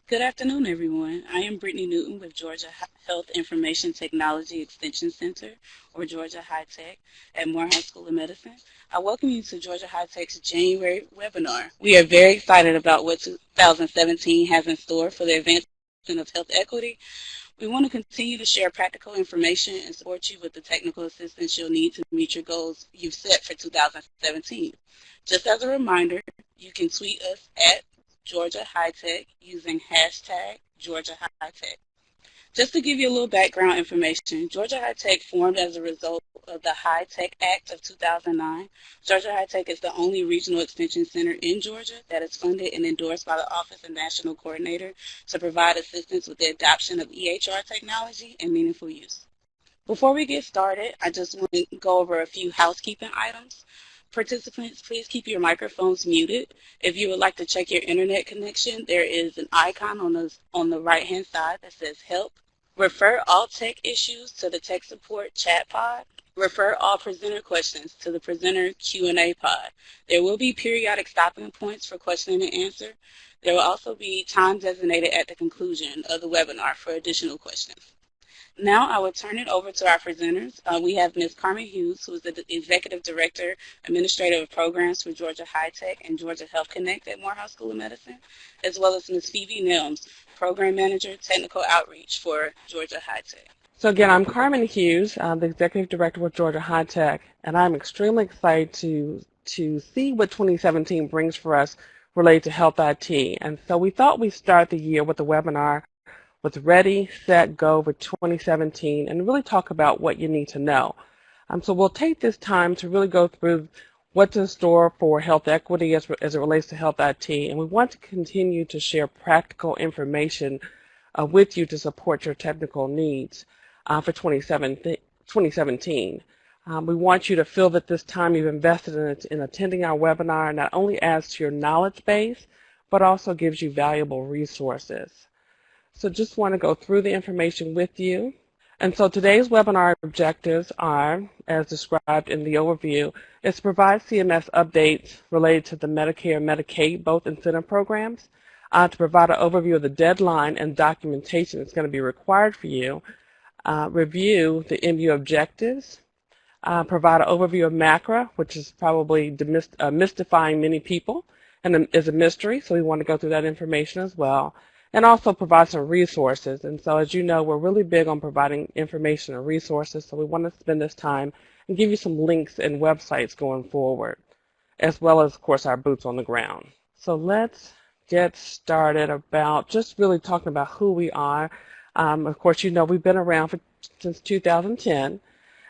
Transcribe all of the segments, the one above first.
Good afternoon, everyone. I am Brittany Newton with Georgia Health Information Technology Extension Center, or Georgia HITEC, at Morehouse School of Medicine. I welcome you to Georgia HITEC's January webinar. We are very excited about what 2017 has in store for the advancement of health equity. We want to continue to share practical information and support you with the technical assistance you'll need to meet your goals you've set for 2017. Just as a reminder, you can tweet us at Georgia HITEC using hashtag Georgia HITEC. Just to give you a little background information, Georgia HITEC formed as a result of the HITEC Act of 2009. Georgia HITEC is the only regional extension center in Georgia that is funded and endorsed by the Office of National Coordinator to provide assistance with the adoption of EHR technology and meaningful use. Before we get started, I just want to go over a few housekeeping items. Participants, please keep your microphones muted. If you would like to check your internet connection, there is an icon on the right-hand side that says Help. Refer all tech issues to the tech support chat pod. Refer all presenter questions to the presenter Q&A pod. There will be periodic stopping points for question and answer. There will also be time designated at the conclusion of the webinar for additional questions. Now I will turn it over to our presenters. We have Ms. Carmen Hughes, who is the Executive Director, Administrator of Programs for Georgia HITEC and Georgia Health Connect at Morehouse School of Medicine, as well as Ms. Phoebe Nelms, Program Manager, Technical Outreach for Georgia HITEC. So again, I'm Carmen Hughes, the Executive Director with Georgia HITEC, and I'm extremely excited to see what 2017 brings for us related to health IT. And so we thought we'd start the year with a webinar with Ready, Set, Go for 2017 and really talk about what you need to know. So we'll take this time to really go through what's in store for health equity as it relates to health IT, and we want to continue to share practical information with you to support your technical needs for 2017. We want you to feel that this time you've invested in attending our webinar not only adds to your knowledge base, but also gives you valuable resources. So just want to go through the information with you. And so today's webinar objectives are, as described in the overview, is to provide CMS updates related to the Medicare and Medicaid, both incentive programs, to provide an overview of the deadline and documentation that's going to be required for you, review the MU objectives, provide an overview of MACRA, which is probably mystifying many people and is a mystery, so we want to go through that information as well. And also provide some resources. And so as you know, we're really big on providing information and resources, so we want to spend this time and give you some links and websites going forward, as well as, of course, our boots on the ground. So let's get started about just really talking about who we are. Of course, you know we've been around since 2010,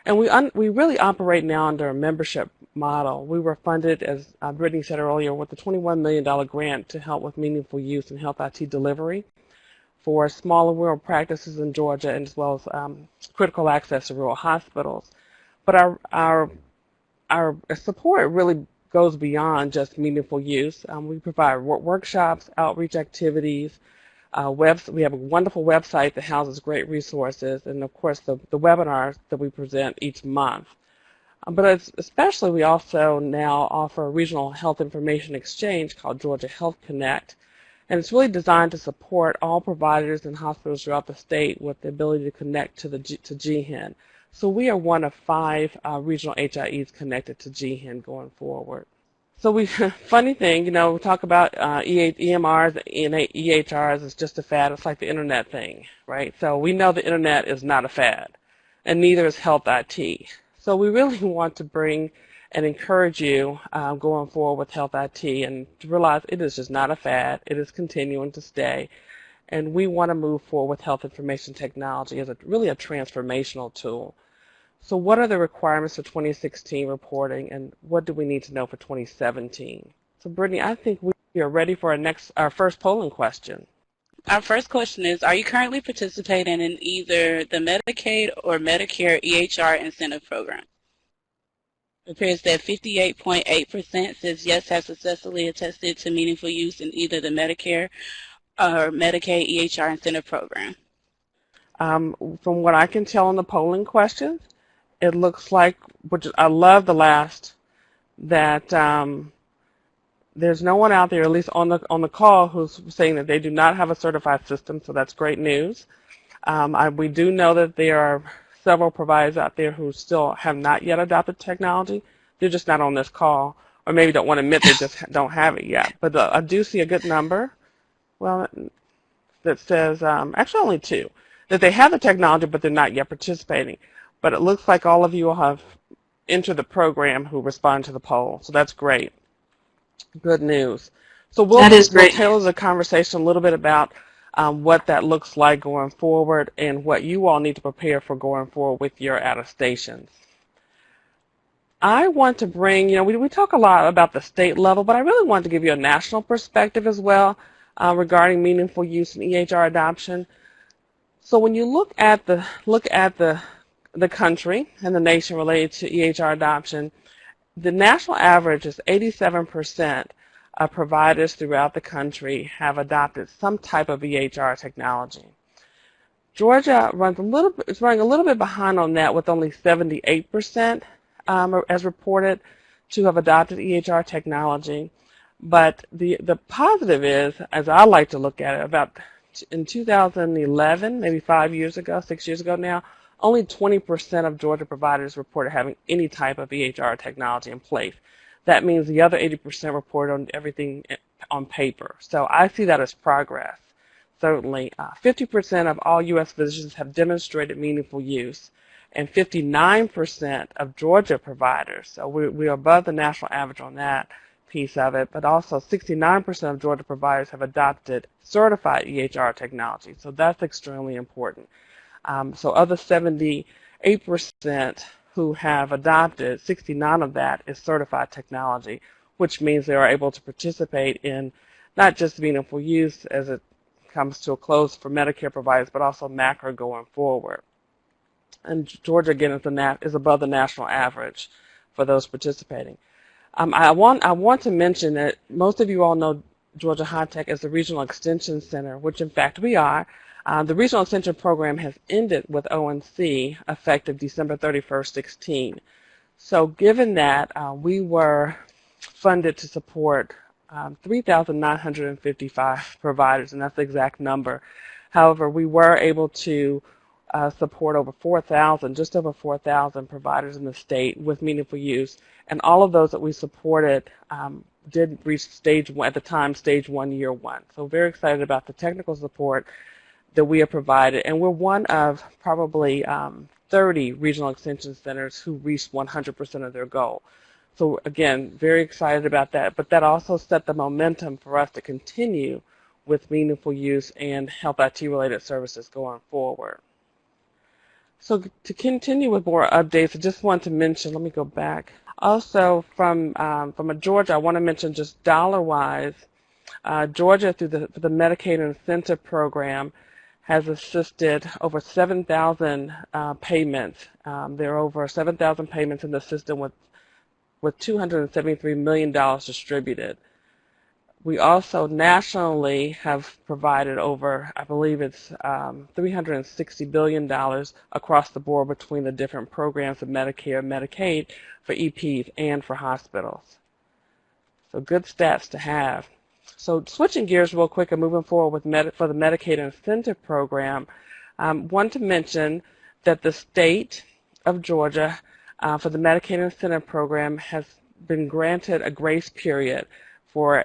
and we really operate now under a membership model. We were funded, as Brittany said earlier, with a $21 million grant to help with meaningful use in health IT delivery for small and rural practices in Georgia, and as well as critical access to rural hospitals. But our support really goes beyond just meaningful use. We provide workshops, outreach activities, we have a wonderful website that houses great resources, and of course the webinars that we present each month. But especially we also now offer a regional health information exchange called Georgia Health Connect, and it's really designed to support all providers and hospitals throughout the state with the ability to connect to GHIN. So we are one of 5 regional HIEs connected to GHIN going forward. So funny thing, you know, we talk about EMRs and EHRs is just a fad. It's like the internet thing, right? So we know the internet is not a fad, and neither is health IT. So we really want to bring and encourage you going forward with health IT and to realize it is just not a fad. It is continuing to stay. And we want to move forward with health information technology as really a transformational tool. So what are the requirements for 2016 reporting, and what do we need to know for 2017? So Brittany, I think we are ready for our first polling question. Our first question is, are you currently participating in either the Medicaid or Medicare EHR incentive program? It appears that 58.8% says yes, has successfully attested to meaningful use in either the Medicare or Medicaid EHR incentive program. From what I can tell in the polling questions, it looks like, which I love the last, that there's no one out there, at least on the call, who's saying that they do not have a certified system, so that's great news. We do know that there are several providers out there who still have not yet adopted technology. They're just not on this call, or maybe don't want to admit they just don't have it yet. But I do see a good number, well, that says, actually only two, that they have the technology but they're not yet participating. But it looks like all of you will have entered the program who respond to the poll, so that's great. Good news. So we'll tailor the conversation a little bit about what that looks like going forward and what you all need to prepare for going forward with your attestations. I want to bring, we talk a lot about the state level, but I really want to give you a national perspective as well regarding meaningful use in EHR adoption. So when you look at the country and the nation related to EHR adoption, the national average is 87% of providers throughout the country have adopted some type of EHR technology. Georgia is running a little bit behind on that, with only 78% as reported to have adopted EHR technology. But the positive is, as I like to look at it, about in 2011, maybe 6 years ago now, only 20% of Georgia providers reported having any type of EHR technology in place. That means the other 80% reported on everything on paper. So I see that as progress. Certainly, 50% of all U.S. physicians have demonstrated meaningful use, and 59% of Georgia providers, so we are above the national average on that piece of it, but also 69% of Georgia providers have adopted certified EHR technology. So that's extremely important. So of the 78% who have adopted, 69 of that is certified technology, which means they are able to participate in not just meaningful use as it comes to a close for Medicare providers, but also MACRA going forward. And Georgia, again, is above the national average for those participating. I want to mention that most of you all know GA-HITEC as the Regional Extension Center, which in fact we are. The Regional Extension Program has ended with ONC effective December 31st, 16. So given that, we were funded to support 3,955 providers, and that's the exact number. However, we were able to support over 4,000, just over 4,000 providers in the state with meaningful use, and all of those that we supported did reach stage 1 at the time, stage 1, year 1. So very excited about the technical support that we have provided, and we're one of probably 30 regional extension centers who reached 100% of their goal. So again, very excited about that, but that also set the momentum for us to continue with meaningful use and health IT related services going forward. So to continue with more updates, I just want to mention, let me go back. Also from Georgia, I want to mention just dollar-wise, Georgia through the Medicaid Incentive Program has assisted over 7,000 payments. There are over 7,000 payments in the system with $273 million distributed. We also nationally have provided over, I believe it's $360 billion across the board between the different programs of Medicare and Medicaid for EPs and for hospitals. So good stats to have. So switching gears real quick and moving forward with for the Medicaid Incentive Program, I want to mention that the state of Georgia for the Medicaid Incentive Program has been granted a grace period for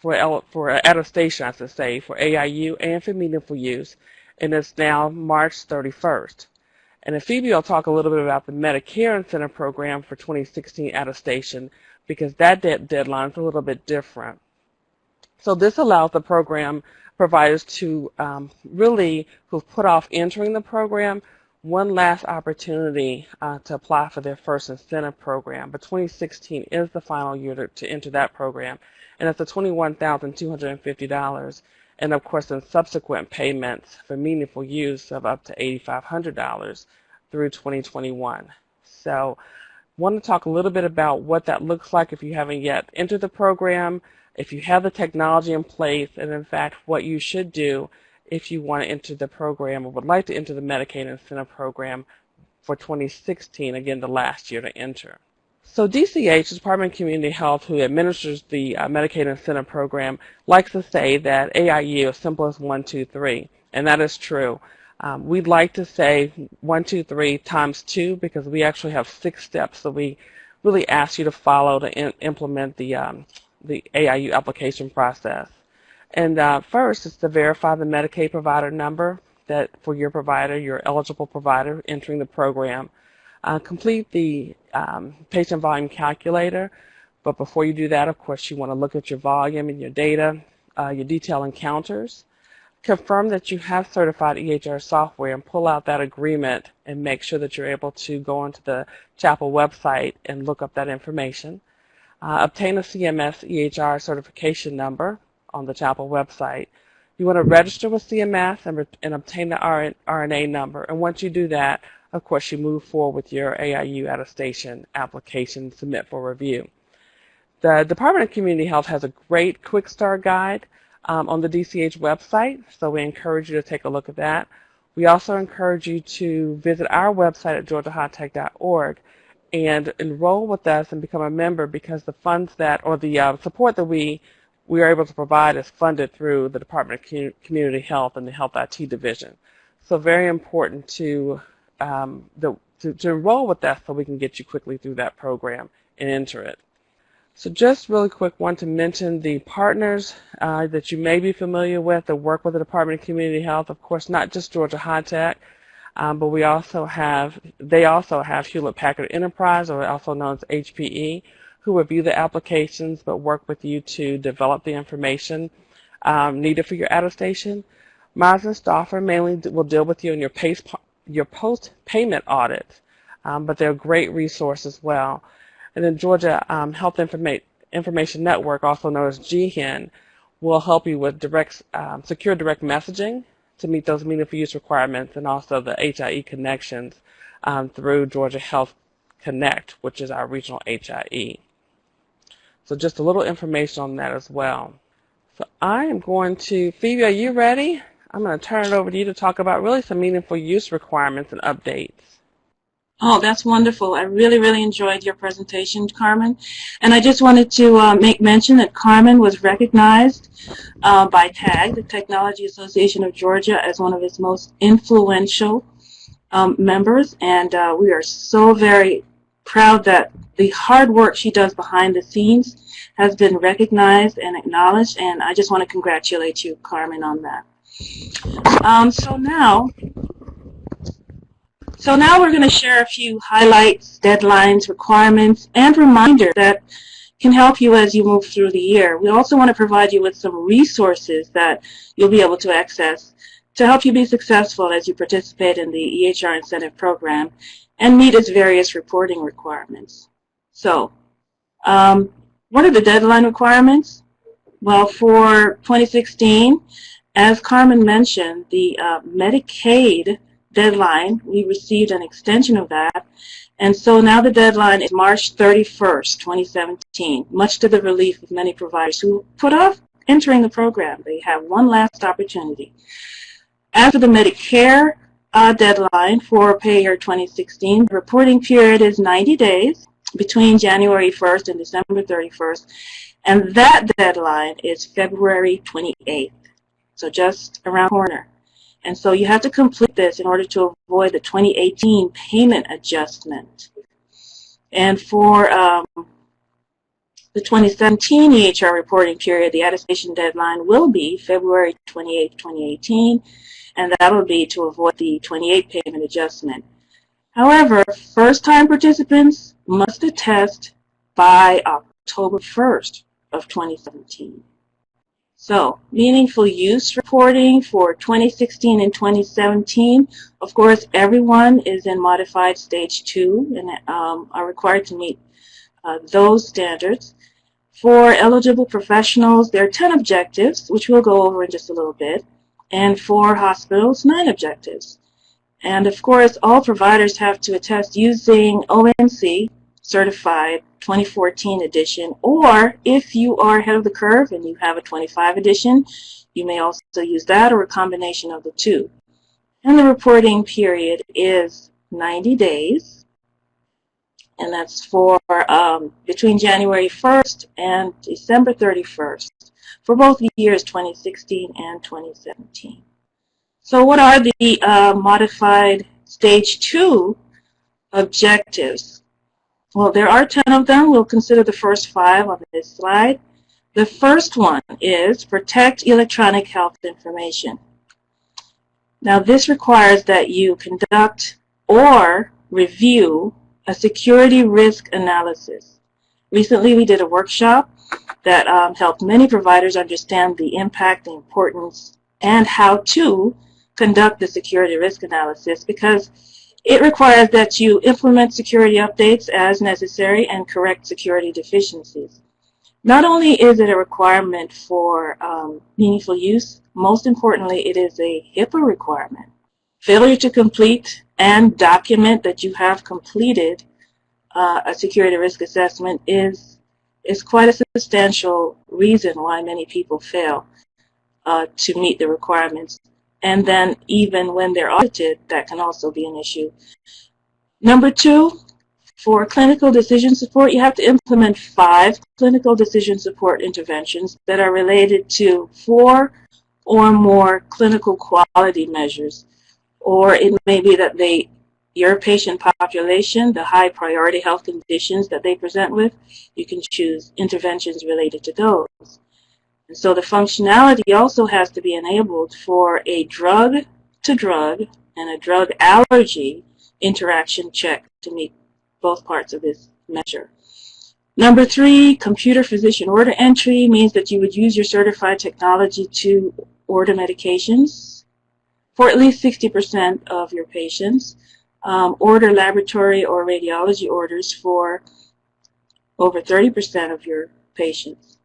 attestation, I should say, for AIU and for meaningful use, and it's now March 31st. And Phoebe will talk a little bit about the Medicare Incentive Program for 2016 attestation, because that deadline is a little bit different. So this allows the program providers to really, who've put off entering the program, one last opportunity to apply for their first incentive program. But 2016 is the final year to enter that program, and it's $21,250, and of course in subsequent payments for meaningful use of up to $8,500 through 2021. So I want to talk a little bit about what that looks like if you haven't yet entered the program, if you have the technology in place, and in fact what you should do if you want to enter the program or would like to enter the Medicaid Incentive Program for 2016, again, the last year to enter. So DCH, the Department of Community Health, who administers the Medicaid Incentive Program, likes to say that AIU is simple as 1, 2, 3, and that is true. We'd like to say 1, 2, 3 times 2 because we actually have 6 steps that we really ask you to follow to implement the AIU application process. And first is to verify the Medicaid provider number that for your provider, your eligible provider entering the program. Complete the patient volume calculator, but before you do that, of course, you want to look at your volume and your data, your detail encounters. Confirm that you have certified EHR software and pull out that agreement and make sure that you're able to go onto the Chapel website and look up that information. Obtain a CMS EHR certification number on the Chapel website. You want to register with CMS and obtain the RNA number, and once you do that, of course, you move forward with your AIU attestation application, submit for review. The Department of Community Health has a great quick start guide on the DCH website, so we encourage you to take a look at that. We also encourage you to visit our website at georgiahitech.org and enroll with us and become a member because the funds that, or the support that we are able to provide is funded through the Department of Community Health and the Health IT Division. So very important to enroll with us so we can get you quickly through that program and enter it. So just really quick, want to mention the partners that you may be familiar with that work with the Department of Community Health. Of course, not just Georgia-HITEC, but they also have Hewlett-Packard Enterprise, or also known as HPE, who review the applications but work with you to develop the information needed for your attestation. Myers and Stauffer mainly will deal with you in your post-payment audit, but they're a great resource as well. And then Georgia Health Information Network, also known as GHIN, will help you with secure direct messaging to meet those meaningful use requirements, and also the HIE connections through Georgia Health Connect, which is our regional HIE. So just a little information on that as well. So I am going to, Phoebe, are you ready? I'm going to turn it over to you to talk about really some meaningful use requirements and updates. Oh, that's wonderful. I really, really enjoyed your presentation, Carmen. And I just wanted to make mention that Carmen was recognized by TAG, the Technology Association of Georgia, as one of its most influential members. And we are so very proud that the hard work she does behind the scenes has been recognized and acknowledged. And I just want to congratulate you, Carmen, on that. So now we're going to share a few highlights, deadlines, requirements, and reminders that can help you as you move through the year. We also want to provide you with some resources that you'll be able to access to help you be successful as you participate in the EHR incentive program and meet its various reporting requirements. So, what are the deadline requirements? Well, for 2016, as Carmen mentioned, the Medicaid deadline, we received an extension of that, and so now the deadline is March 31st, 2017, much to the relief of many providers who put off entering the program. They have one last opportunity. After the Medicare deadline for pay year 2016, the reporting period is 90 days between January 1st and December 31st, and that deadline is February 28th, so just around the corner. And so you have to complete this in order to avoid the 2018 payment adjustment. And for the 2017 EHR reporting period, the attestation deadline will be February 28, 2018, and that will be to avoid the 28 payment adjustment. However, first-time participants must attest by October 1st of 2017. So, meaningful use reporting for 2016 and 2017. Of course, everyone is in modified stage 2 and are required to meet those standards. For eligible professionals, there are 10 objectives, which we'll go over in just a little bit. And for hospitals, 9 objectives. And of course, all providers have to attest using ONC certified 2014 edition, or if you are ahead of the curve and you have a 25 edition, you may also use that or a combination of the two. And the reporting period is 90 days. and that's for between January 1st and December 31st for both years 2016 and 2017. So what are the modified stage 2 objectives? Well, there are 10 of them. We'll consider the first 5 on this slide. The first one is protect electronic health information. Now, this requires that you conduct or review a security risk analysis. Recently, we did a workshop that helped many providers understand the impact, the importance, and how to conduct the security risk analysis, because it requires that you implement security updates as necessary and correct security deficiencies. Not only is it a requirement for meaningful use, most importantly, it is a HIPAA requirement. Failure to complete and document that you have completed a security risk assessment is quite a substantial reason why many people fail to meet the requirements. And then even when they're audited, that can also be an issue. Number 2, for clinical decision support, you have to implement 5 clinical decision support interventions that are related to 4 or more clinical quality measures. Or it may be that your patient population, the high priority health conditions that they present with, you can choose interventions related to those. And so the functionality also has to be enabled for a drug-to-drug and a drug allergy interaction check to meet both parts of this measure. Number 3, computer physician order entry means that you would use your certified technology to order medications for at least 60% of your patients, order laboratory or radiology orders for over 30% of your patients.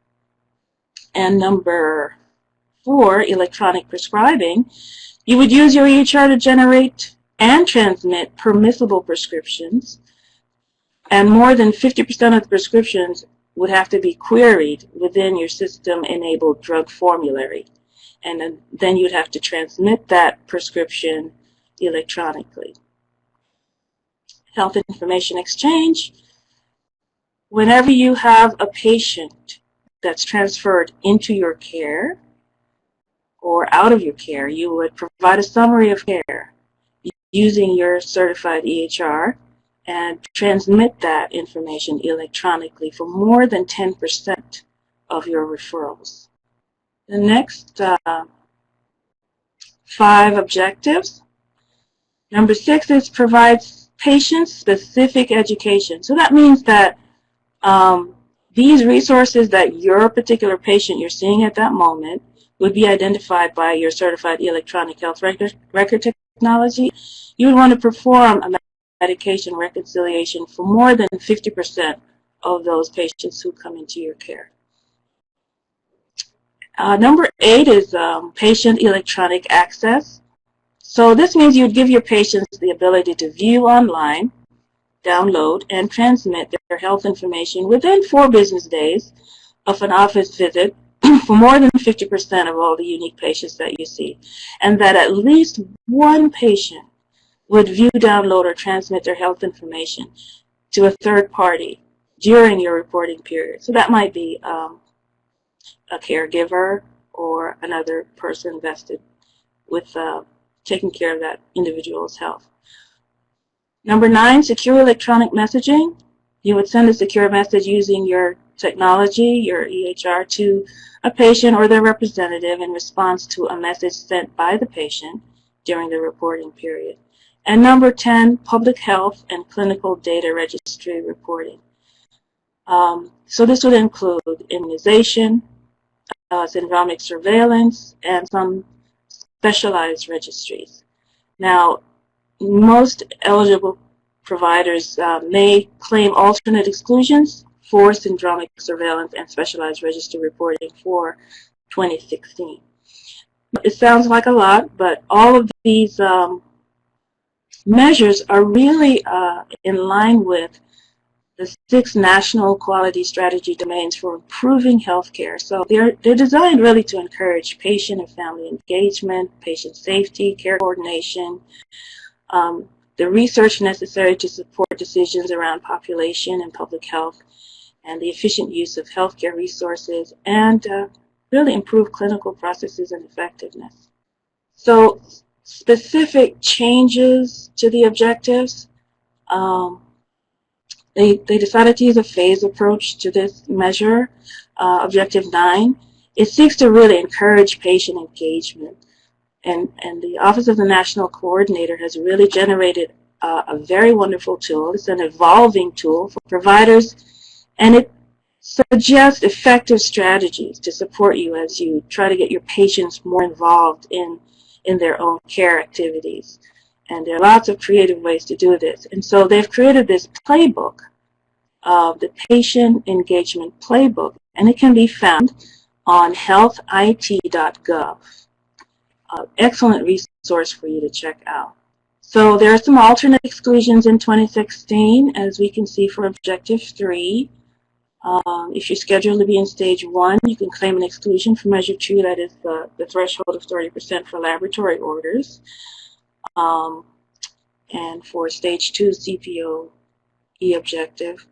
And number 4, electronic prescribing, you would use your EHR to generate and transmit permissible prescriptions, and more than 50% of the prescriptions would have to be queried within your system-enabled drug formulary. And then you'd have to transmit that prescription electronically. Health information exchange. Whenever you have a patient that's transferred into your care or out of your care, you would provide a summary of care using your certified EHR and transmit that information electronically for more than 10% of your referrals. The next 5 objectives. Number 6 is provides patient-specific education. So that means that these resources that your particular patient you're seeing at that moment would be identified by your certified electronic health record technology. You would want to perform a medication reconciliation for more than 50% of those patients who come into your care. Number 8 is patient electronic access. So this means you would give your patients the ability to view online, download, and transmit their health information within 4 business days of an office visit for more than 50% of all the unique patients that you see, and that at least one patient would view, download, or transmit their health information to a third party during your reporting period. So that might be a caregiver or another person vested with taking care of that individual's health. Number 9, secure electronic messaging. You would send a secure message using your technology, your EHR, to a patient or their representative in response to a message sent by the patient during the reporting period. And number 10, public health and clinical data registry reporting. So this would include immunization, syndromic surveillance, and some specialized registries. Now, most eligible providers may claim alternate exclusions for syndromic surveillance and specialized registry reporting for 2016. It sounds like a lot, but all of these measures are really in line with the 6 national quality strategy domains for improving healthcare. So they're designed really to encourage patient and family engagement, patient safety, care coordination, the research necessary to support decisions around population and public health, and the efficient use of healthcare resources, and really improve clinical processes and effectiveness. So specific changes to the objectives, they decided to use a phased approach to this measure. Objective 9, it seeks to really encourage patient engagement. And the Office of the National Coordinator has really generated a very wonderful tool. It's an evolving tool for providers, and it suggests effective strategies to support you as you try to get your patients more involved in their own care activities. And there are lots of creative ways to do this. And so they've created this playbook, the Patient Engagement Playbook, and it can be found on healthit.gov. Excellent resource for you to check out. So there are some alternate exclusions in 2016, as we can see for Objective 3. If you're scheduled to be in Stage 1, you can claim an exclusion for Measure 2, that is the threshold of 30% for laboratory orders. And for Stage 2 CPOE objective.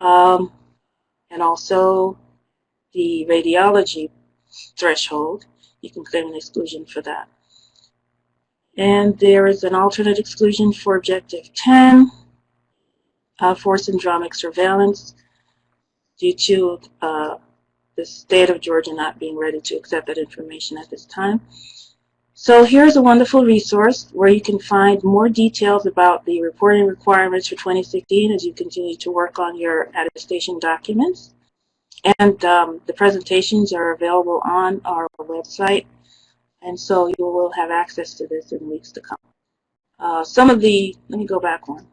And also the radiology threshold, you can claim an exclusion for that. And there is an alternate exclusion for Objective 10, for syndromic surveillance, due to the state of Georgia not being ready to accept that information at this time. So here's a wonderful resource where you can find more details about the reporting requirements for 2016 as you continue to work on your attestation documents. And the presentations are available on our website, and so you will have access to this in weeks to come. Let me go back one.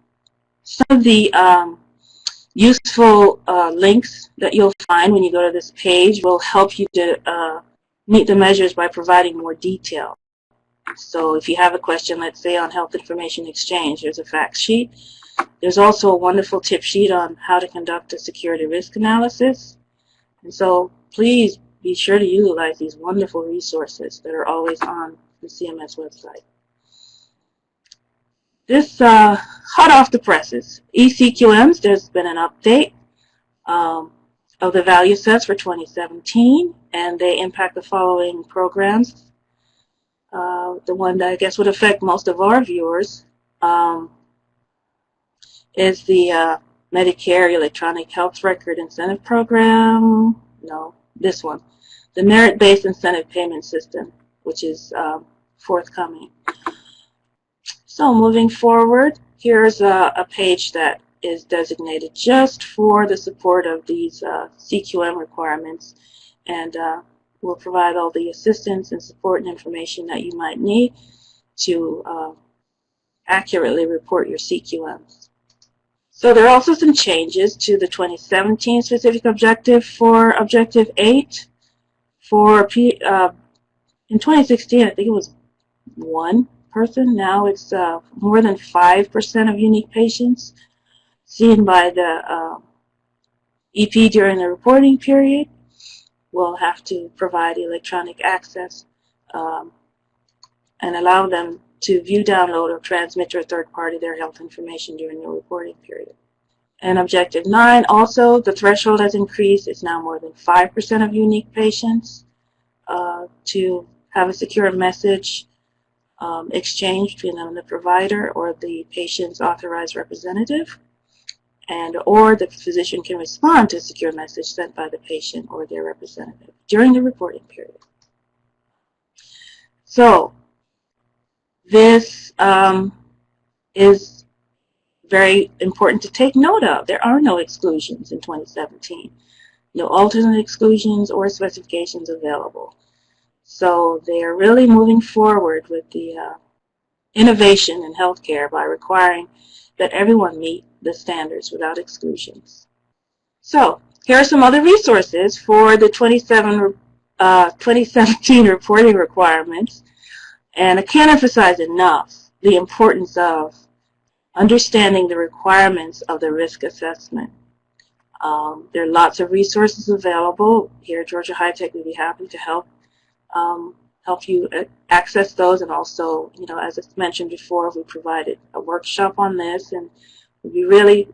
Some of the useful links that you'll find when you go to this page will help you to meet the measures by providing more detail. So if you have a question, let's say on health information exchange, there's a fact sheet. There's also a wonderful tip sheet on how to conduct a security risk analysis. And so please be sure to utilize these wonderful resources that are always on the CMS website. This hot off the presses, eCQMs, there's been an update of the value sets for 2017, and they impact the following programs. The one that I guess would affect most of our viewers is the Medicare Electronic Health Record Incentive Program. No, this one. The Merit-Based Incentive Payment System, which is forthcoming. So moving forward, here's a page that is designated just for the support of these CQM requirements, and will provide all the assistance and support and information that you might need to accurately report your CQMs. So there are also some changes to the 2017 specific objective for Objective 8. In 2016, I think it was 1 person. Now it's more than 5% of unique patients seen by the EP during the reporting period will have to provide electronic access and allow them to view, download, or transmit to a third party their health information during the reporting period. And Objective 9, also, the threshold has increased. It's now more than 5% of unique patients to have a secure message exchange between them and the provider or the patient's authorized representative, or the physician can respond to a secure message sent by the patient or their representative during the reporting period. So this is very important to take note of. There are no exclusions in 2017, no alternate exclusions or specifications available. So they are really moving forward with the innovation in healthcare by requiring that everyone meet the standards without exclusions. So here are some other resources for the 2017 reporting requirements. And I can't emphasize enough the importance of understanding the requirements of the risk assessment. There are lots of resources available. Here at Georgia HITEC, we'd be happy to help help you access those. And also, as I mentioned before, we provided a workshop on this, and we really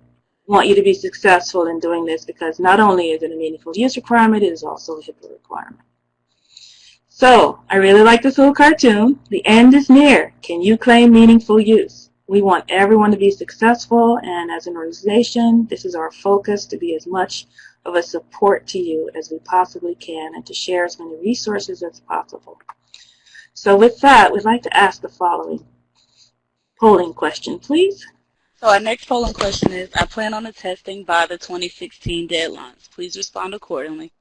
want you to be successful in doing this, because not only is it a meaningful use requirement, it is also a HIPAA requirement. So, I really like this little cartoon. The end is near. Can you claim meaningful use? We want everyone to be successful, and as an organization, this is our focus, to be as much of a support to you as we possibly can, and to share as many resources as possible. So with that, we'd like to ask the following polling question, please. So our next polling question is, I plan on attesting by the 2016 deadlines. Please respond accordingly.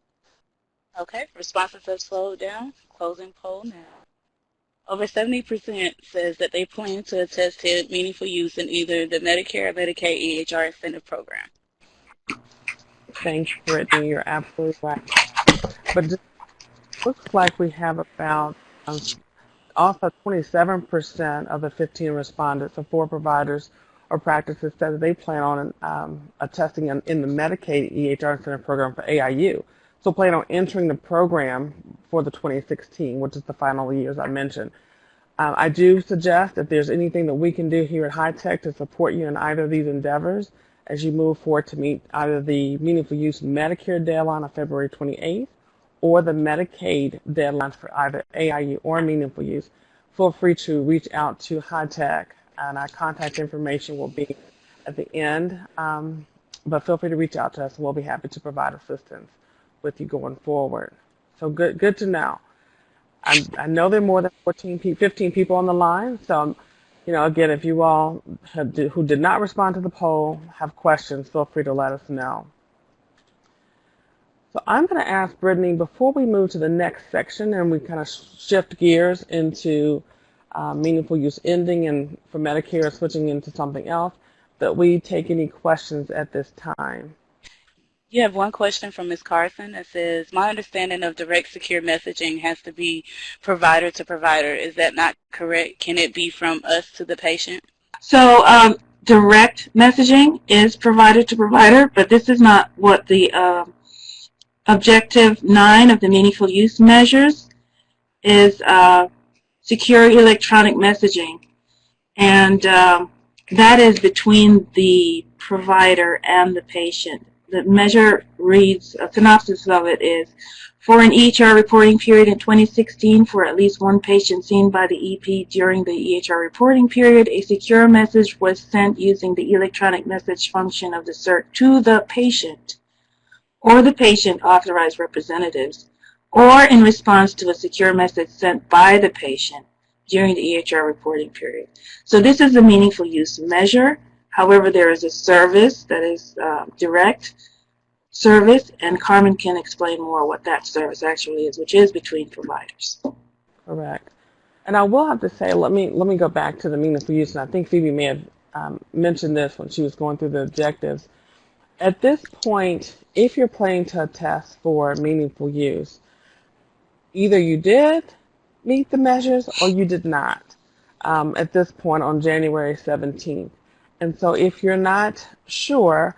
Okay, responses have slowed down. Closing poll now. Over 70% says that they plan to attest to meaningful use in either the Medicare or Medicaid EHR incentive program. Thanks, Brittany. You're absolutely right. But it looks like we have about also 27% of the 15 respondents of 4 providers or practices said that they plan on attesting in the Medicaid EHR incentive program for AIU. So plan on entering the program for the 2016, which is the final year, as I mentioned. I do suggest if there's anything that we can do here at HITEC to support you in either of these endeavors as you move forward to meet either the Meaningful Use Medicare deadline of February 28th or the Medicaid deadlines for either AIU or Meaningful Use, feel free to reach out to HITEC, and our contact information will be at the end. But feel free to reach out to us, and we'll be happy to provide assistance with you going forward. So good to know. I know there are more than 15 people on the line. So, again, if you all who did not respond to the poll have questions, feel free to let us know. So I'm going to ask Brittany, before we move to the next section and we kind of shift gears into meaningful use ending and for Medicare switching into something else, that we take any questions at this time. You have one question from Ms. Carson that says, my understanding of direct secure messaging has to be provider to provider. Is that not correct? Can it be from us to the patient? So direct messaging is provider to provider, but this is not what the Objective 9 of the Meaningful Use measures is. Secure electronic messaging. And that is between the provider and the patient. The measure reads, a synopsis of it is, for an EHR reporting period in 2016 for at least one patient seen by the EP during the EHR reporting period, a secure message was sent using the electronic message function of the CERT to the patient or the patient authorized representatives, or in response to a secure message sent by the patient during the EHR reporting period. So this is a meaningful use measure. However, there is a service that is direct service, and Carmen can explain more what that service actually is, which is between providers. Correct. And I will have to say, let me go back to the meaningful use, and I think Phoebe may have mentioned this when she was going through the objectives. At this point, if you're planning to attest for meaningful use, either you did meet the measures or you did not at this point on January 17th. And so if you're not sure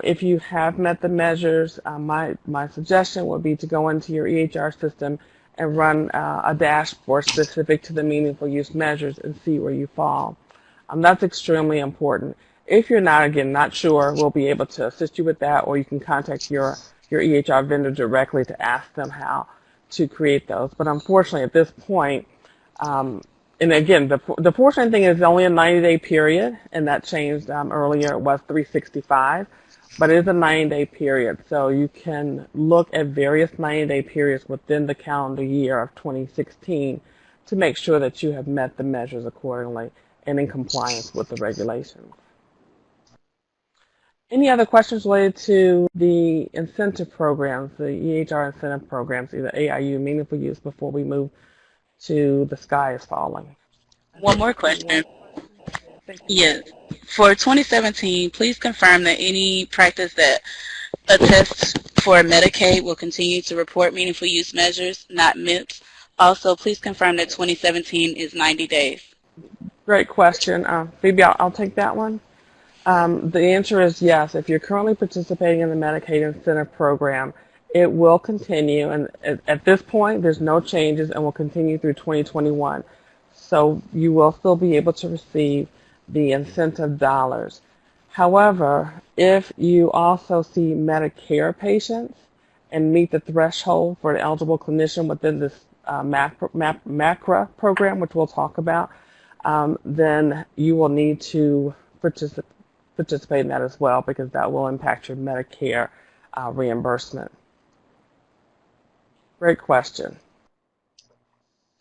if you have met the measures, my suggestion would be to go into your EHR system and run a dashboard specific to the meaningful use measures and see where you fall. That's extremely important. If you're not sure, we'll be able to assist you with that, or you can contact your EHR vendor directly to ask them how to create those. But unfortunately, at this point, and again, the fortunate thing is only a 90-day period, and that changed earlier. It was 365, but it is a 90-day period. So you can look at various 90-day periods within the calendar year of 2016 to make sure that you have met the measures accordingly and in compliance with the regulations. Any other questions related to the incentive programs, the EHR incentive programs, either AIU, meaningful use, before we move to the sky is falling? One more question. Yes. For 2017, please confirm that any practice that attests for Medicaid will continue to report meaningful use measures, not MIPS. Also, please confirm that 2017 is 90 days. Great question. Phoebe, I'll take that one. The answer is yes. If you're currently participating in the Medicaid incentive program It will continue, and at this point, there's no changes and will continue through 2021. So you will still be able to receive the incentive dollars. However, if you also see Medicare patients and meet the threshold for an eligible clinician within this MACRA program, which we'll talk about, then you will need to participate in that as well, because that will impact your Medicare reimbursement. Great question.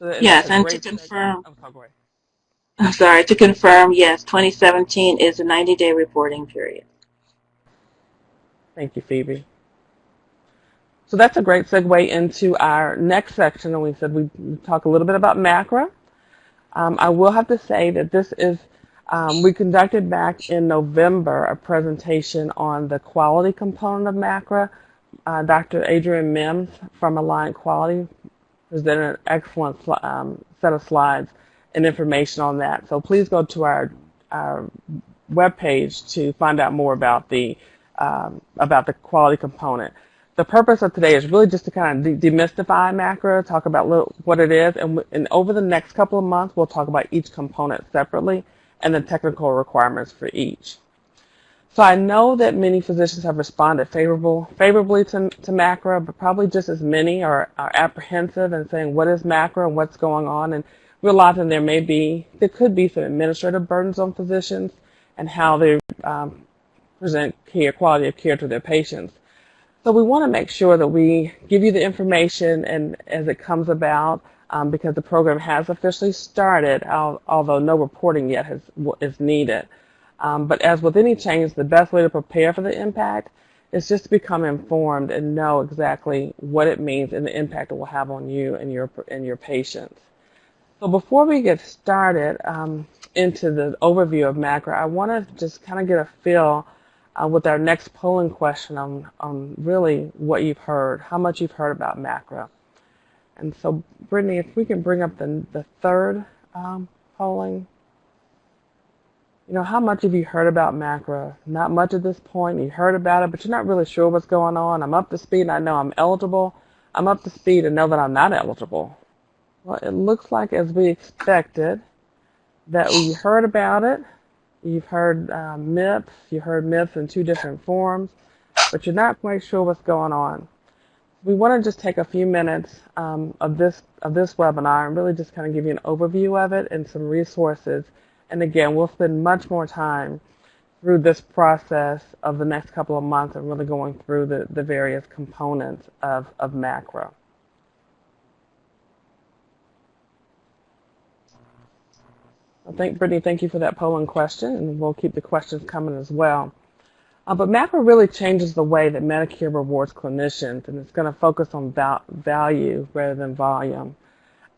So Yes, and to confirm, go ahead. I'm sorry, to confirm, yes, 2017 is a 90-day reporting period. Thank you, Phoebe. So that's a great segue into our next section, and we said we'd talk a little bit about MACRA. I will have to say that this is, we conducted back in November a presentation on the quality component of MACRA. Dr. Adrian Mims from Alliant Quality presented an excellent set of slides and information on that. So please go to our webpage to find out more about the quality component. The purpose of today is really just to kind of demystify MACRA, talk about what it is, and over the next couple of months we'll talk about each component separately and the technical requirements for each. So I know that many physicians have responded favorably to MACRA, but probably just as many are apprehensive and saying, what is MACRA and what's going on? And realizing there could be some administrative burdens on physicians and how they present quality of care to their patients. So we want to make sure that we give you the information and as it comes about, because the program has officially started, although no reporting yet is needed. But as with any change, the best way to prepare for the impact is just to become informed and know exactly what it means and the impact it will have on you and your patients. So before we get started into the overview of MACRA, I want to just kind of get a feel with our next polling question on really what you've heard, how much you've heard about MACRA. And so, Brittany, if we can bring up the third polling. You know, how much have you heard about MACRA? Not much at this point. You heard about it, but you're not really sure what's going on. I'm up to speed and I know I'm eligible. I'm up to speed and know that I'm not eligible. Well, it looks like, as we expected, that we heard about it. You've heard myths. You heard myths in two different forms, but you're not quite sure what's going on. We want to just take a few minutes of this webinar and really just kind of give you an overview of it and some resources. And again, we'll spend much more time through this process of the next couple of months and really going through the various components of MACRA. Well, Brittany, thank you for that polling question, and we'll keep the questions coming as well. But MACRA really changes the way that Medicare rewards clinicians, and it's going to focus on value rather than volume.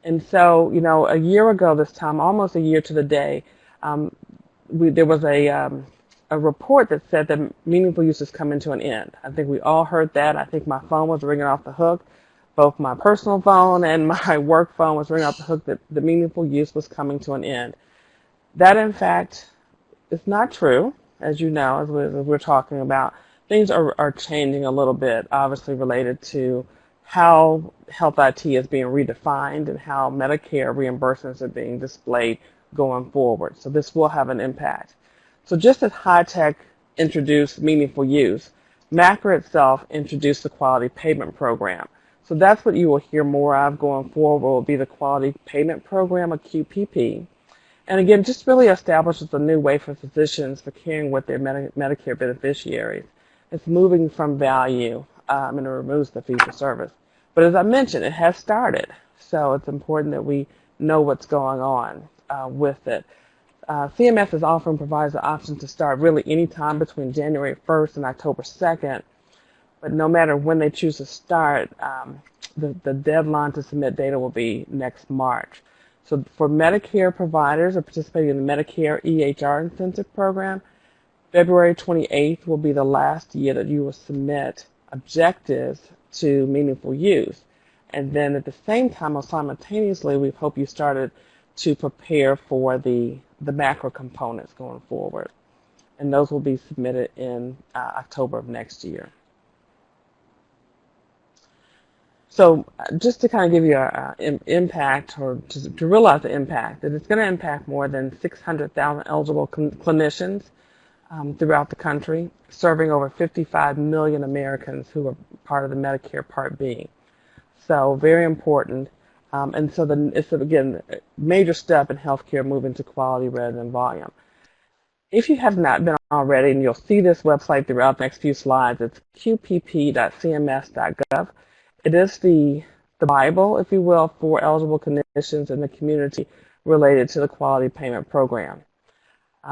And so, you know, a year ago this time, almost a year to the day, there was a report that said that meaningful use is coming to an end. I think we all heard that. I think my phone was ringing off the hook. Both my personal phone and my work phone was ringing off the hook that the meaningful use was coming to an end. That, in fact, is not true, as you know, as we're talking about. Things are changing a little bit, obviously related to how health IT is being redefined and how Medicare reimbursements are being displayed going forward. So this will have an impact. So just as HITEC introduced meaningful use, MACRA itself introduced the quality payment program. So that's what you will hear more of going forward, will be the quality payment program, a QPP. And again, just really establishes a new way for physicians for caring with their Medicare beneficiaries. It's moving from value and it removes the fee for service. But as I mentioned, it has started. So it's important that we know what's going on with it. CMS is offering providers the option to start really any time between January 1st and October 2nd. But no matter when they choose to start, the deadline to submit data will be next March. So for Medicare providers who are participating in the Medicare EHR incentive program, February 28th will be the last year that you will submit objectives to meaningful use. And then at the same time, or simultaneously, we hope you started to prepare for the MACRA components going forward. And those will be submitted in October of next year. So just to kind of give you an impact, or to realize the impact, that it's going to impact more than 600,000 eligible clinicians throughout the country, serving over 55 million Americans who are part of the Medicare Part B. So very important. And so it's, again, a major step in healthcare moving to quality rather than volume. If you have not been already, and you'll see this website throughout the next few slides, it's qpp.cms.gov. It is the Bible, if you will, for eligible clinicians in the community related to the quality payment program.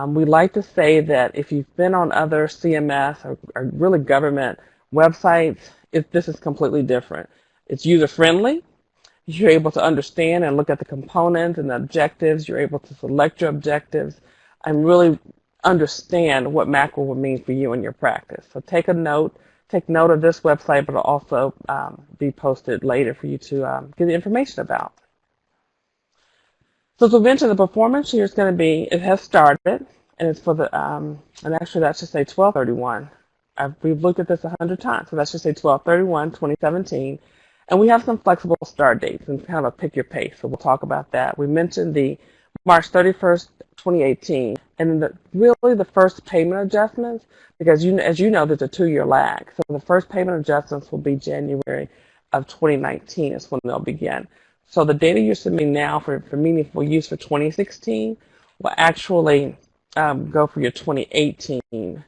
We like to say that if you've been on other CMS or really government websites, this is completely different. It's user-friendly. You're able to understand and look at the components and the objectives. You're able to select your objectives and really understand what MACRA will mean for you in your practice. So take note of this website, but it'll also be posted later for you to get the information about. So as we mentioned, the performance here is going to be, it has started, and it's for the, and actually that should say 12/31. We've looked at this 100 times, so that should say 12/31/2017. And we have some flexible start dates and kind of a pick your pace, so we'll talk about that. We mentioned the March 31st, 2018, and really the first payment adjustments, because as you know, there's a 2-year lag. So the first payment adjustments will be January of 2019 is when they'll begin. So the data you're submitting now for meaningful use for 2016 will actually go for your 2018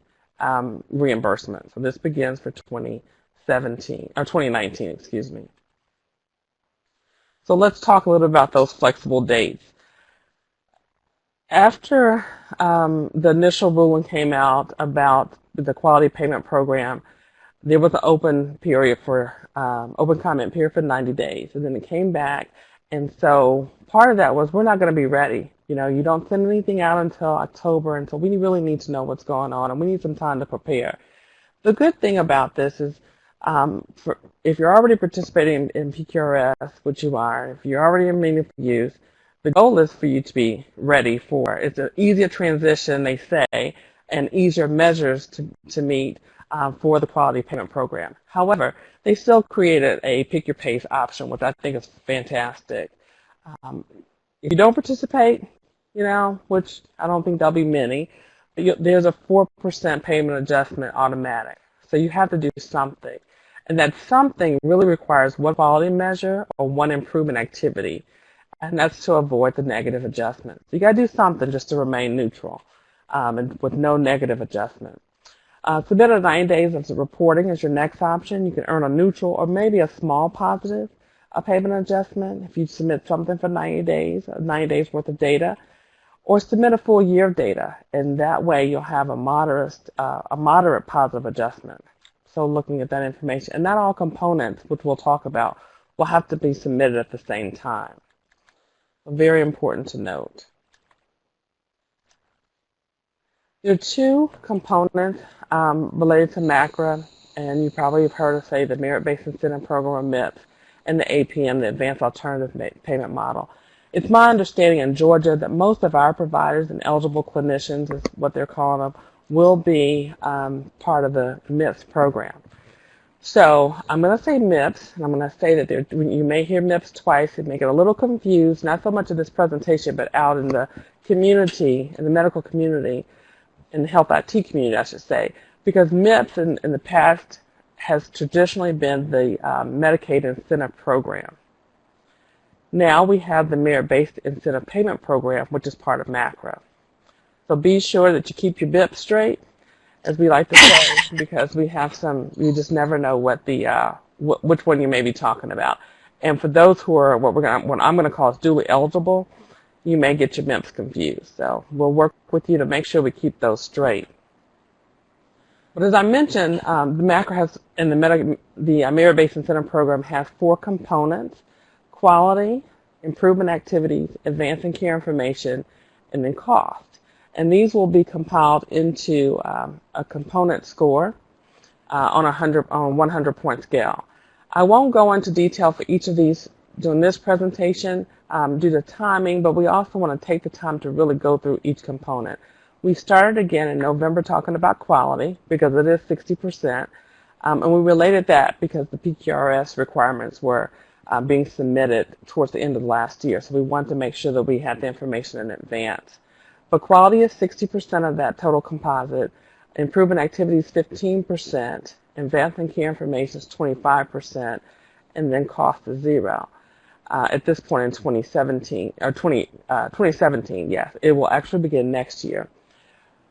reimbursement. So this begins for 2019, excuse me. So let's talk a little about those flexible dates. After the initial ruling came out about the quality payment program, there was an open comment period for 90 days, and then it came back, and so part of that was we're not going to be ready. You don't send anything out until October, and so we really need to know what's going on, and we need some time to prepare. The good thing about this is if you're already participating in PQRS, which you are, if you're already in meaningful use, the goal is for you to be ready for. It's an easier transition, they say, and easier measures to meet for the quality payment program. However, they still created a pick your pace option, which I think is fantastic. If you don't participate, which I don't think there'll be many, there's a 4% payment adjustment automatic. So you have to do something. And that something really requires one quality measure or one improvement activity. And that's to avoid the negative adjustment. So you got to do something just to remain neutral and with no negative adjustment. Submit a 90 days of reporting as your next option. You can earn a neutral or maybe a small positive payment adjustment if you submit something for 90 days worth of data, or submit a full year of data, and that way you'll have a moderate positive adjustment. So looking at that information, and not all components, which we'll talk about, will have to be submitted at the same time. Very important to note. There are 2 components related to MACRA, and you probably have heard us say the Merit-Based Incentive Program, or MIPS, and the APM, the Advanced Alternative Payment Model. It's my understanding in Georgia that most of our providers and eligible clinicians, is what they're calling them, will be part of the MIPS program. So I'm going to say MIPS, and I'm going to say that you may hear MIPS twice. It may get a little confused, not so much in this presentation, but out in the community, in the medical community, in the health IT community, I should say, because MIPS in the past has traditionally been the Medicaid Incentive Program. Now we have the Merit-Based Incentive Payment Program, which is part of MACRA. So be sure that you keep your MIPS straight, as we like to say, because we have you just never know what which one you may be talking about. And for those who are what I'm going to call duly eligible, you may get your MIPS confused. So we'll work with you to make sure we keep those straight. But as I mentioned, the MACRA has, and the Merit-Based Incentive Program has 4 components: quality, improvement activities, advancing care information, and then cost. And these will be compiled into a component score on a 100-point scale. I won't go into detail for each of these during this presentation due to timing, but we also want to take the time to really go through each component. We started again in November talking about quality because it is 60%. And we related that because the PQRS requirements were being submitted towards the end of last year. So we wanted to make sure that we had the information in advance. But quality is 60% of that total composite. Improvement activities 15%. Advancing care information is 25%. And then cost is 0. At this point in 2017, or 2017, yes, it will actually begin next year.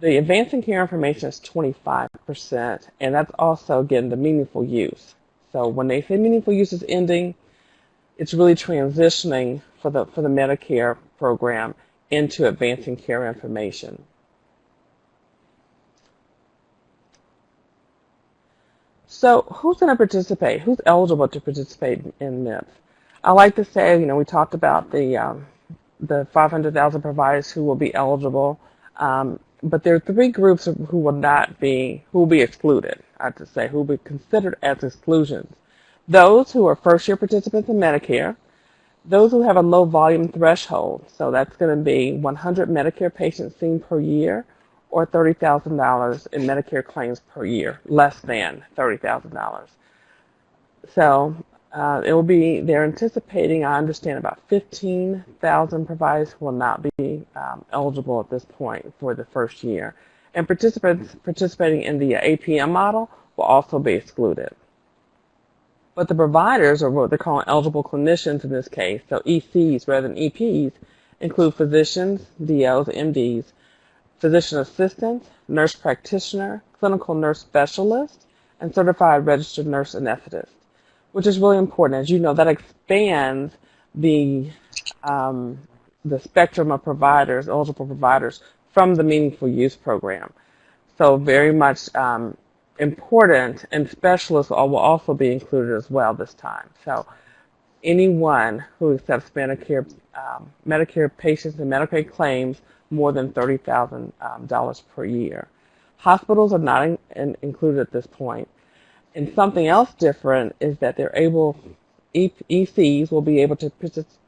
The advancing care information is 25%, and that's also, again, the meaningful use. So when they say meaningful use is ending, it's really transitioning for the Medicare program into advancing care information. So who's going to participate? Who's eligible to participate in MIPS? I like to say, we talked about the 500,000 providers who will be eligible. But there are 3 groups who will be excluded, I have to say, who will be considered as exclusions. Those who are first-year participants in Medicare, those who have a low volume threshold, so that's going to be 100 Medicare patients seen per year or $30,000 in Medicare claims per year, less than $30,000. So they're anticipating, I understand, about 15,000 providers who will not be eligible at this point for the first year. And participants participating in the APM model will also be excluded. But the providers, or what they're calling eligible clinicians in this case, so ECs rather than EPs, include physicians, DOs, MDs, physician assistants, nurse practitioner, clinical nurse specialist, and certified registered nurse anesthetist, which is really important. As you know, that expands the spectrum of providers, eligible providers, from the Meaningful Use program. So very much important, and specialists will also be included as well this time. So anyone who accepts Medicare patients and Medicaid claims more than $30,000 per year. Hospitals are not included at this point. And something else different is that ECs will be able to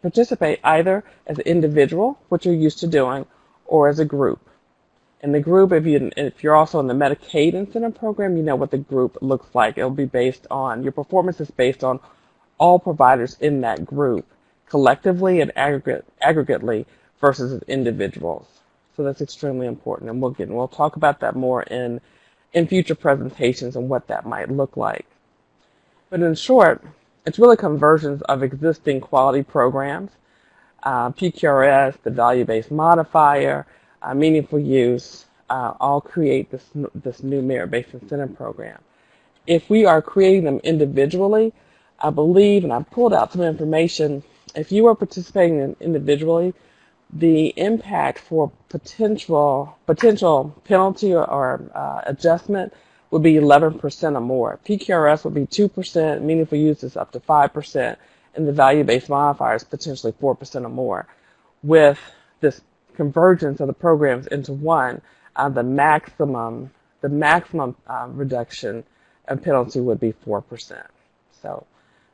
participate either as an individual, which you're used to doing, or as a group. In the group, if you're also in the Medicaid Incentive program, you know what the group looks like. It'll be based on, your performance is based on all providers in that group, collectively and aggregately versus as individuals. So that's extremely important, and we'll talk about that more in future presentations and what that might look like. But in short, it's really conversions of existing quality programs, PQRS, the value-based modifier, meaningful use, all create this new merit-based incentive program. If we are creating them individually, I believe, and I pulled out some information, if you are participating individually, the impact for potential penalty or adjustment would be 11% or more. PQRS would be 2%, meaningful use is up to 5%, and the value-based modifier is potentially 4% or more. With this convergence of the programs into one, the maximum reduction and penalty would be 4%. So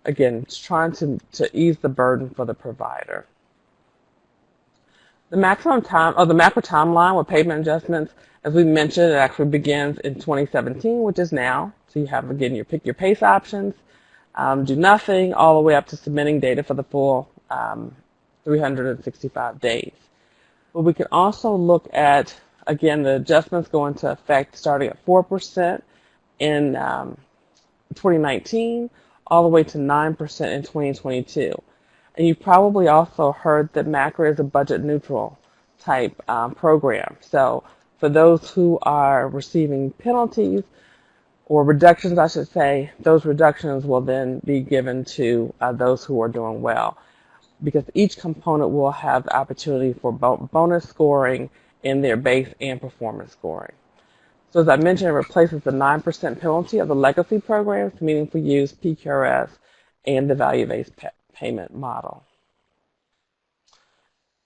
again, it's trying to ease the burden for the provider. The maximum time, or the MACRA timeline with payment adjustments, as we mentioned, it actually begins in 2017, which is now. So you have, again, you pick your PACE options, do nothing, all the way up to submitting data for the full 365 days. But we can also look at, again, the adjustments go into effect starting at 4% in 2019, all the way to 9% in 2022. And you've probably also heard that MACRA is a budget neutral type program. So for those who are receiving penalties or reductions, I should say, those reductions will then be given to those who are doing well, because each component will have the opportunity for bonus scoring in their base and performance scoring. So as I mentioned, it replaces the 9% penalty of the legacy programs, meaningful use, PQRS, and the value-based payment model.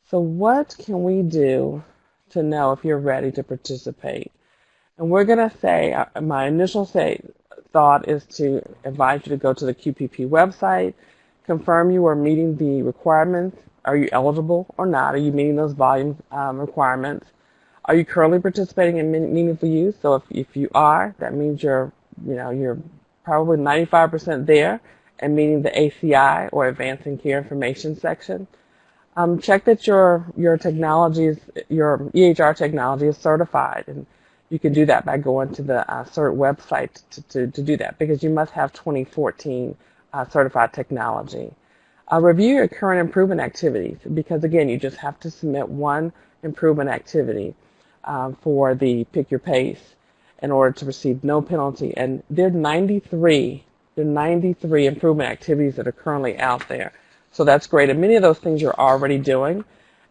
So what can we do to know if you're ready to participate? And we're going to say, my initial thought is to invite you to go to the QPP website, confirm you are meeting the requirements. Are you eligible or not? Are you meeting those volume requirements? Are you currently participating in meaningful use? So if you are, that means you're probably 95% there and meeting the ACI or Advancing Care Information section. Check that your technologies, your EHR technology is certified, and you can do that by going to the CERT website to do that, because you must have 2014 certified technology. Review your current improvement activities, because again, you just have to submit one improvement activity for the Pick Your Pace in order to receive no penalty. And there are 93 improvement activities that are currently out there. So that's great. And many of those things you're already doing.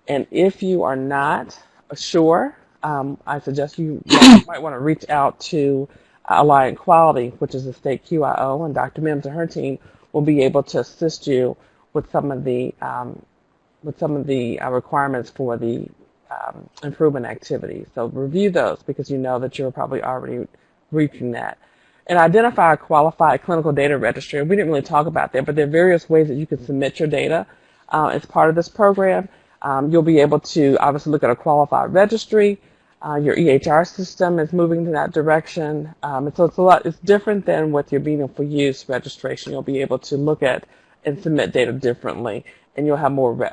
And if you are not sure, I suggest you might want to reach out to Alliant Quality, which is the state QIO, and Dr. Mims and her team will be able to assist you with some of the requirements for the improvement activities. So review those, because you know that you're probably already reaching that. And identify a qualified clinical data registry. We didn't really talk about that, but there are various ways that you can submit your data as part of this program. You'll be able to obviously look at a qualified registry. Your EHR system is moving in that direction. And so it's different than with your Being for Use registration. You'll be able to look at and submit data differently, and you'll have more,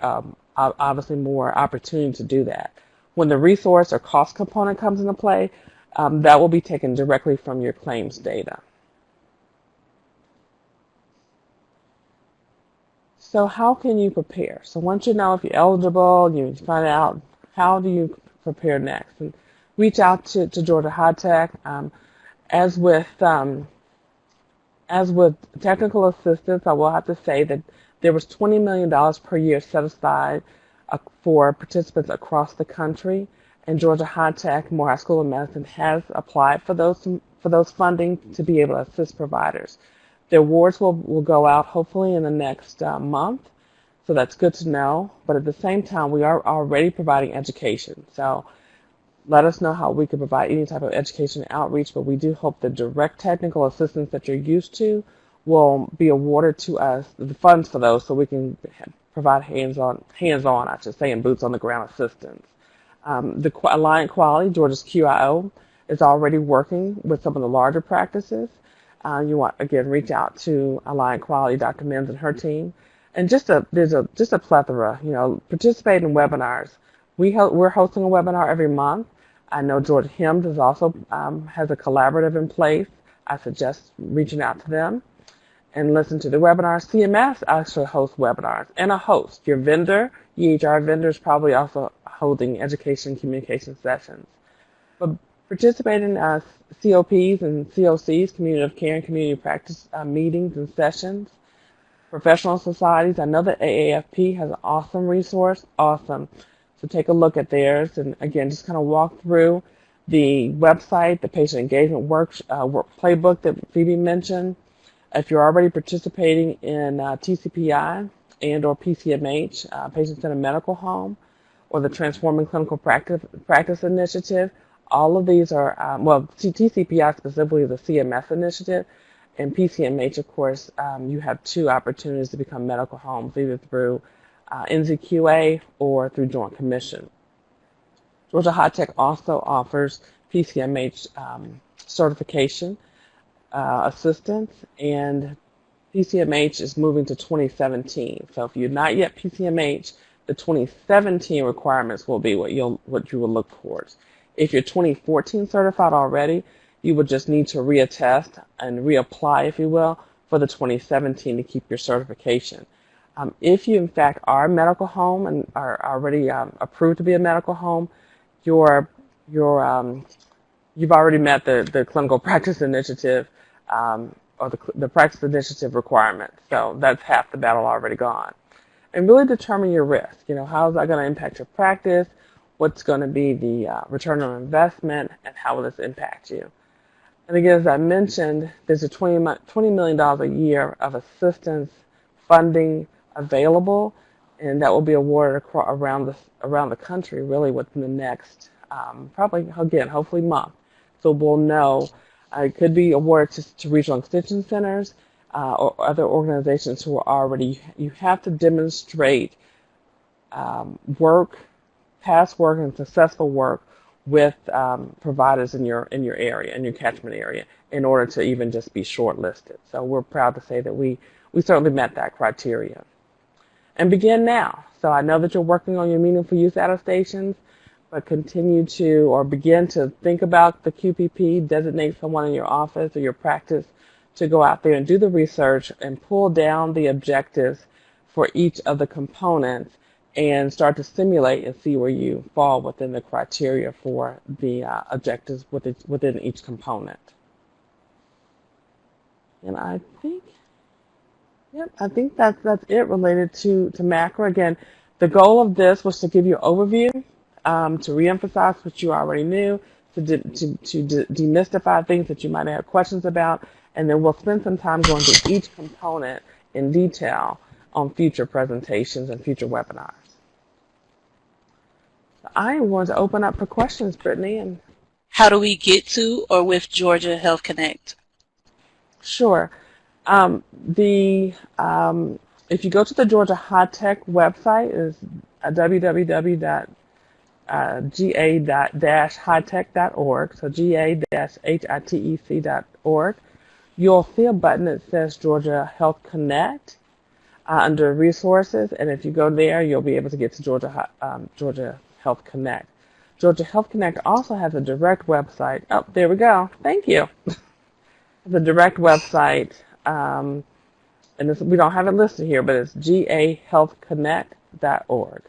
obviously more opportunity to do that. When the resource or cost component comes into play, that will be taken directly from your claims data. So how can you prepare? So once you know if you're eligible, you find out how do you prepare next. And reach out to Georgia HITEC. As with technical assistance, I will have to say that there was $20 million per year set aside for participants across the country, and Georgia HITEC, Morehouse School of Medicine, has applied for those funding to be able to assist providers. The awards will go out hopefully in the next month, so that's good to know. But at the same time, we are already providing education. So let us know how we can provide any type of education and outreach, but we do hope the direct technical assistance that you're used to will be awarded to us, the funds for those, so we can provide hands-on, I should say, and boots on the ground assistance. The Alliant Quality, Georgia's QIO, is already working with some of the larger practices. You want, again, reach out to Alliant Quality, Dr. Mims and her team. And there's just a plethora, participate in webinars. We're hosting a webinar every month. I know Georgia HIMSS is also has a collaborative in place. I suggest reaching out to them and listen to the webinars. CMS actually hosts webinars, and a host. Your vendor, EHR vendor, is probably also holding education and communication sessions. But participate in COPs and COCs, community of care and community practice meetings and sessions. Professional societies. I know that AAFP has an awesome resource. Awesome. So take a look at theirs, and again, just kind of walk through the website, the patient engagement work playbook that Phoebe mentioned. If you're already participating in TCPI and or PCMH, Patient-Centered Medical Home, or the Transforming Clinical Practice Initiative, all of these are, TCPI specifically is a CMS initiative, and PCMH, of course, you have two opportunities to become medical homes, either through NZQA or through Joint Commission. Georgia HITEC also offers PCMH certification assistance, and PCMH is moving to 2017. So if you're not yet PCMH, the 2017 requirements will be what you will look towards. If you're 2014 certified already, you would just need to reattest and reapply, if you will, for the 2017 to keep your certification. If you, in fact, are a medical home and are already approved to be a medical home, you've already met the clinical practice initiative or the practice initiative requirement. So that's half the battle already gone. And really determine your risk. How is that going to impact your practice? What's going to be the return on investment, and how will this impact you? And again, as I mentioned, there's a $20 million a year of assistance funding available, and that will be awarded around the country, really within the next hopefully month. So we'll know. It could be awarded to regional extension centers or other organizations who are already. You have to demonstrate past work and successful work with providers in your area, in your catchment area, in order to even just be shortlisted. So we're proud to say that we certainly met that criteria. And begin now. So I know that you're working on your meaningful use attestations, but continue to, or begin to think about the QPP, designate someone in your office or your practice to go out there and do the research and pull down the objectives for each of the components and start to simulate and see where you fall within the criteria for the objectives within each component. And I think, I think that's it related to MACRA. Again, the goal of this was to give you an overview, to reemphasize what you already knew, to demystify things that you might have questions about, and then we'll spend some time going through each component in detail on future presentations and future webinars. I am going to open up for questions, Brittany. And how do we get to or with Georgia Health Connect? Sure. If you go to the Georgia-HITEC website, it's www.ga-hitec.org, so ga-hitec.org. You'll see a button that says Georgia Health Connect under Resources, and if you go there, you'll be able to get to Georgia Health Connect. Georgia Health Connect also has a direct website. Oh, there we go. Thank you. The direct website, and we don't have it listed here, but it's ga-healthconnect.org.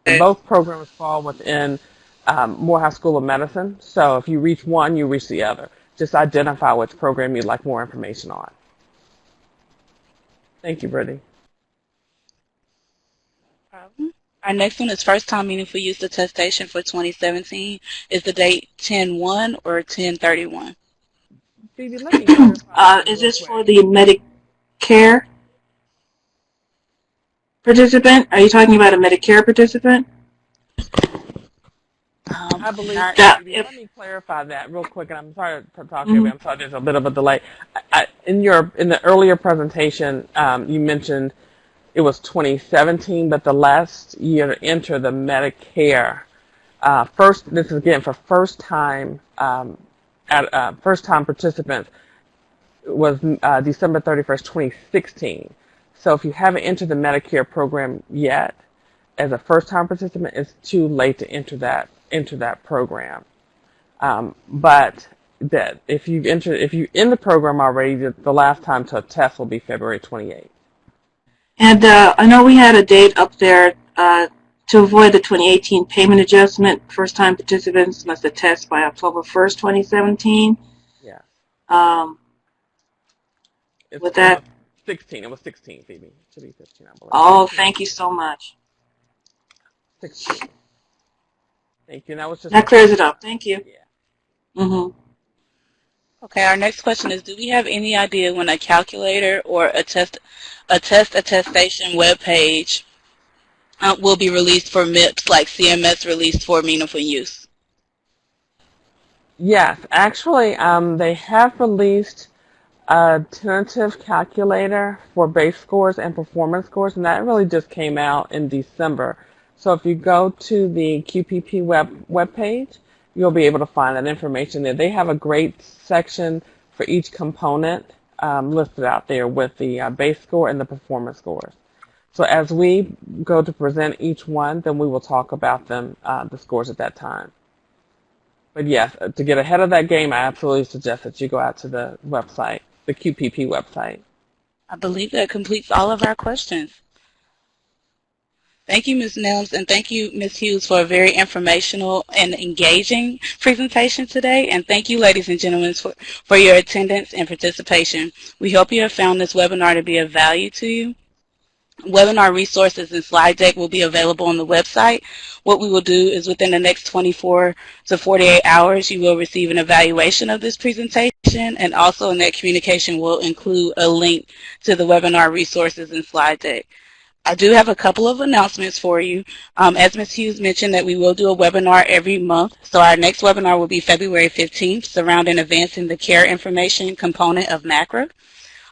And both programs fall within Morehouse School of Medicine, so if you reach one, you reach the other. Just identify which program you'd like more information on. Thank you, Brittany. Our next one is first time meaningful use attestation for 2017. Is the date 10/1 or 10/31? Phoebe, let me clarify. Is this for the Medicare participant? Are you talking about a Medicare participant? I believe not, that. Let me clarify that real quick, and I'm sorry to talk to you. I'm sorry there's a bit of a delay. In the earlier presentation, you mentioned it was 2017, but the last year to enter the Medicare this is again for first time participants was December 31st, 2016. So if you haven't entered the Medicare program yet, as a first time participant, it's too late to enter that program. But that if you're in the program already, the last time to attest will be February 28th. And I know we had a date up there to avoid the 2018 payment adjustment. First time participants must attest by October 1st, 2017. Yeah. With that. 16. It was 16, Phoebe. It should be 15, I believe. Oh, thank you so much. 16. Thank you. That clears it up. Thank you. Yeah. Okay, our next question is, do we have any idea when a calculator or a test attestation webpage will be released for MIPS like CMS released for meaningful use? Yes, actually, they have released a tentative calculator for base scores and performance scores, and that really just came out in December. So if you go to the QPP webpage, you'll be able to find that information there. They have a great section for each component listed out there with the base score and the performance scores. So as we go to present each one, then we will talk about them, the scores at that time. But yes, to get ahead of that game, I absolutely suggest that you go out to the website, the QPP website. I believe that completes all of our questions. Thank you, Ms. Nelms, and thank you, Ms. Hughes, for a very informational and engaging presentation today. And thank you, ladies and gentlemen, for your attendance and participation. We hope you have found this webinar to be of value to you. Webinar resources and slide deck will be available on the website. What we will do is within the next 24 to 48 hours, you will receive an evaluation of this presentation, and also in that communication will include a link to the webinar resources and slide deck. I do have a couple of announcements for you. As Ms. Hughes mentioned, that we will do a webinar every month. So our next webinar will be February 15th, surrounding advancing the care information component of MACRA.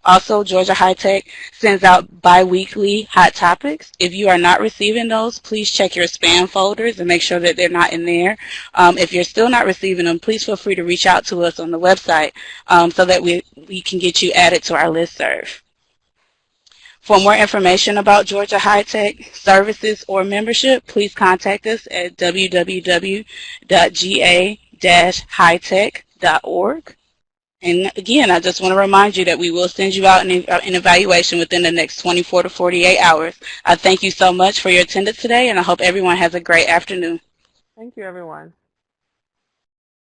Also, Georgia HITEC sends out bi-weekly hot topics. If you are not receiving those, please check your spam folders and make sure that they're not in there. If you're still not receiving them, please feel free to reach out to us on the website so that we can get you added to our listserv. For more information about Georgia HITEC services or membership, please contact us at www.ga-hitec.org. And again, I just want to remind you that we will send you out an evaluation within the next 24 to 48 hours. I thank you so much for your attendance today, and I hope everyone has a great afternoon. Thank you, everyone.